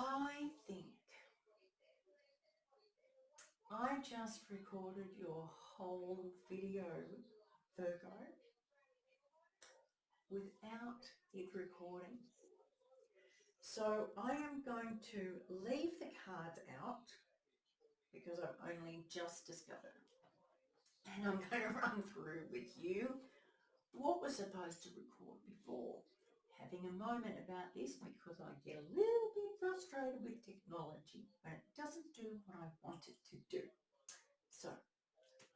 I think I just recorded your whole video, Virgo, without it recording. So I am going to leave the cards out because I've only just discovered. And I'm going to run through with you what was supposed to record before. Having a moment about this because I get a little bit frustrated with technology when it doesn't do what I want it to do. So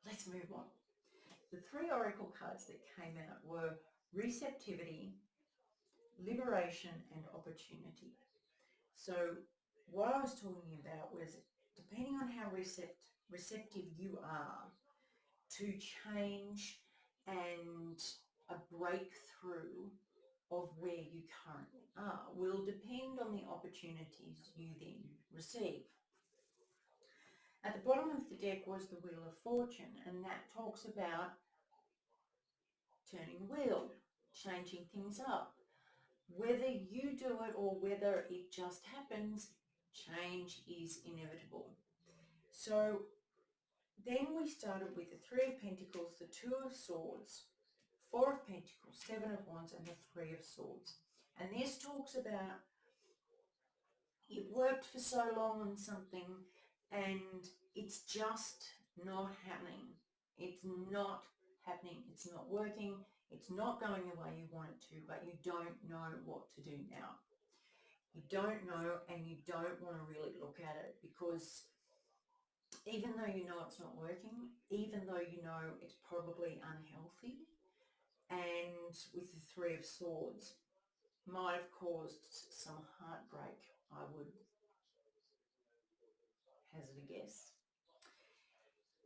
let's move on. The three oracle cards that came out were receptivity, liberation, and opportunity. So what I was talking about was depending on how receptive you are to change and a breakthrough of where you currently are will depend on the opportunities you then receive. At the bottom of the deck was the Wheel of Fortune, and that talks about turning the wheel, changing things up. Whether you do it or whether it just happens, change is inevitable. So then we started with the Three of Pentacles, the Two of Swords, Four of Pentacles, Seven of Wands, and the Three of Swords. And this talks about you've worked for so long on something and it's just not happening. It's not happening. It's not working. It's not going the way you want it to, but you don't know what to do now. You don't know, and you don't want to really look at it because even though you know it's not working, even though you know it's probably unhealthy, and with the Three of Swords, might have caused some heartbreak, I would hazard a guess.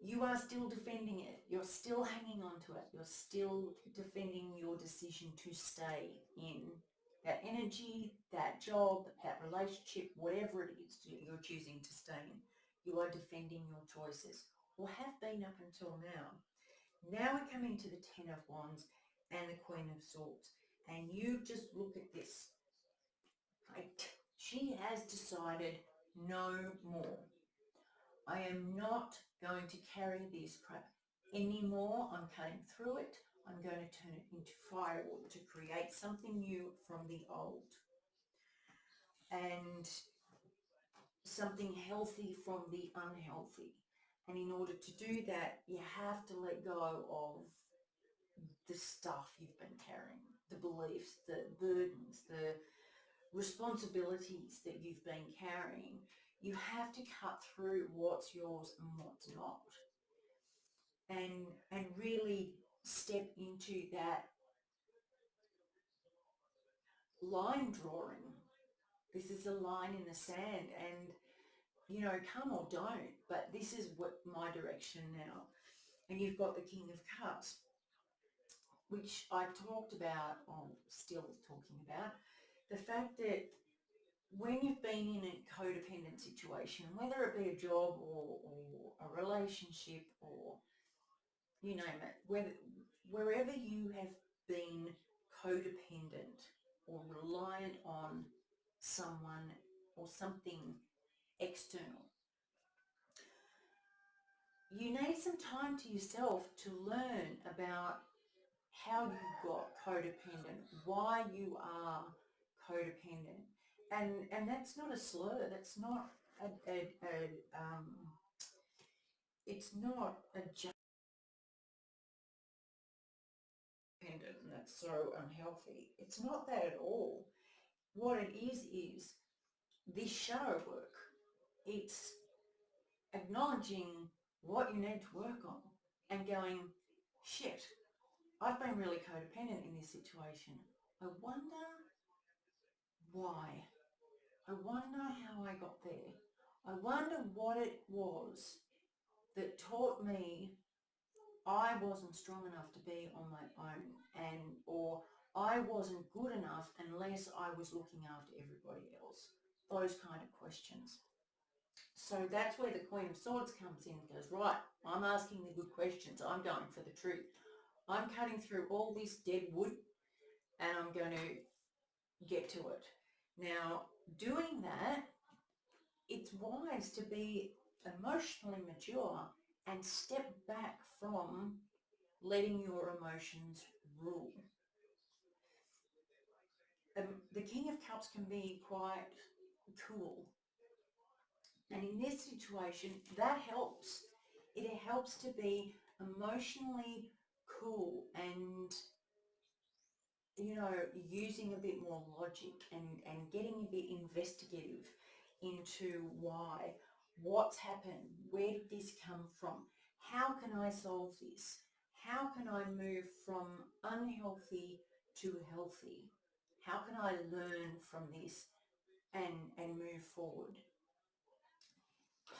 You are still defending it. You're still hanging on to it. You're still defending your decision to stay in that energy, that job, that relationship, whatever it is you're choosing to stay in. You are defending your choices, or have been up until now. Now we're coming to the Ten of Wands and the Queen of Swords. And you just look at this. She has decided no more. I am not going to carry this crap anymore. I'm cutting through it. I'm going to turn it into firewood to create something new from the old. And something healthy from the unhealthy. And in order to do that, you have to let go of the stuff you've been carrying, the beliefs, the burdens, the responsibilities that you've been carrying. You have to cut through what's yours and what's not, and really step into that line drawing. This is a line in the sand, and come or don't, but this is what my direction now. And you've got the King of Cups, which I talked about, or still talking about, the fact that when you've been in a codependent situation, whether it be a job or a relationship or you name it, wherever you have been codependent or reliant on someone or something external, you need some time to yourself to learn about how you got codependent, why you are codependent. And that's not a slur. That's not it's not a just dependent, and that's so unhealthy. It's not that at all. What it is this shadow work. It's acknowledging what you need to work on and going, shit, I've been really codependent in this situation. I wonder why. I wonder how I got there. I wonder what it was that taught me I wasn't strong enough to be on my own, or I wasn't good enough unless I was looking after everybody else. Those kind of questions. So that's where the Queen of Swords comes in and goes, right, I'm asking the good questions. I'm going for the truth. I'm cutting through all this dead wood and I'm going to get to it. Now, doing that it's wise to be emotionally mature and step back from letting your emotions rule. The King of Cups can be quite cool. And in this situation, that helps. It helps to be emotionally cool and, you know, using a bit more logic and getting a bit investigative into why, what's happened, where did this come from, how can I solve this, how can I move from unhealthy to healthy, how can I learn from this and move forward.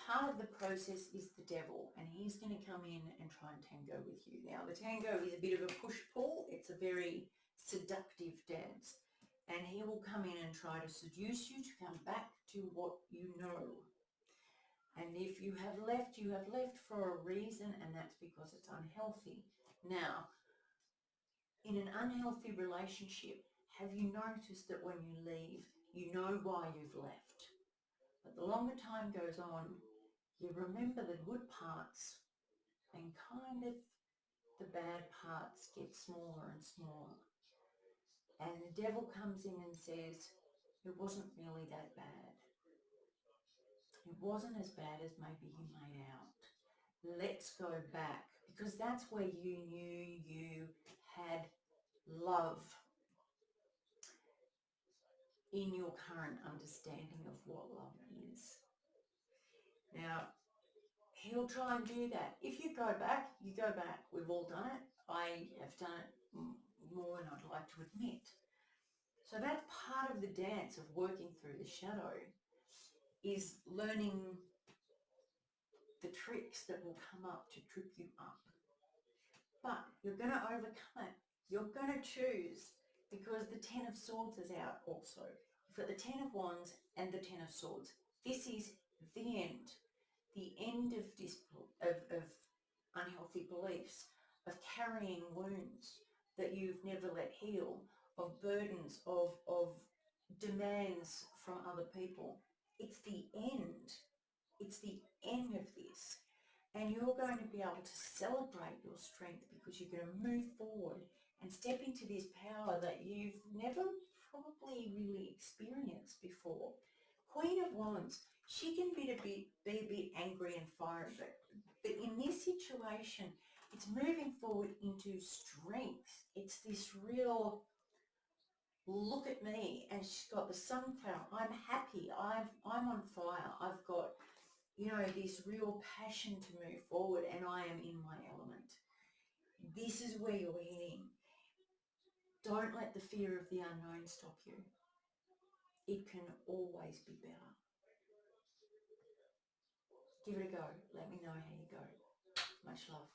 Part of the process is the devil, and he's going to come in and try and tango with you. Now, the tango is a bit of a push-pull. It's a very seductive dance, and he will come in and try to seduce you to come back to what you know. And if you have left for a reason, and that's because it's unhealthy. Now, in an unhealthy relationship, have you noticed that when you leave, you know why you've left? But the longer time goes on, you remember the good parts and kind of the bad parts get smaller and smaller. And the devil comes in and says, it wasn't really that bad. It wasn't as bad as maybe you made out. Let's go back, because that's where you knew you had love in your current understanding of what love is. Now, he'll try and do that. If you go back, you go back. We've all done it. I have done it more than I'd like to admit. So that's part of the dance of working through the shadow, is learning the tricks that will come up to trip you up. But you're going to overcome it. You're going to choose, because the Ten of Swords is out also. You've got the Ten of Wands and the Ten of Swords. This is the end. The end of this, of unhealthy beliefs, of carrying wounds that you've never let heal, of burdens, of demands from other people. It's the end. It's the end of this. And you're going to be able to celebrate your strength, because you're going to move forward and step into this power that you've never probably really experienced before. Queen of Wands, she can be a bit angry and fiery, but in this situation, it's moving forward into strength. It's this real, look at me, and she's got the sunflower. I'm happy. I'm on fire. I've got, you know, this real passion to move forward, and I am in my element. This is where you're heading. Don't let the fear of the unknown stop you. It can always be better. Give it a go. Let me know how you go. Much love.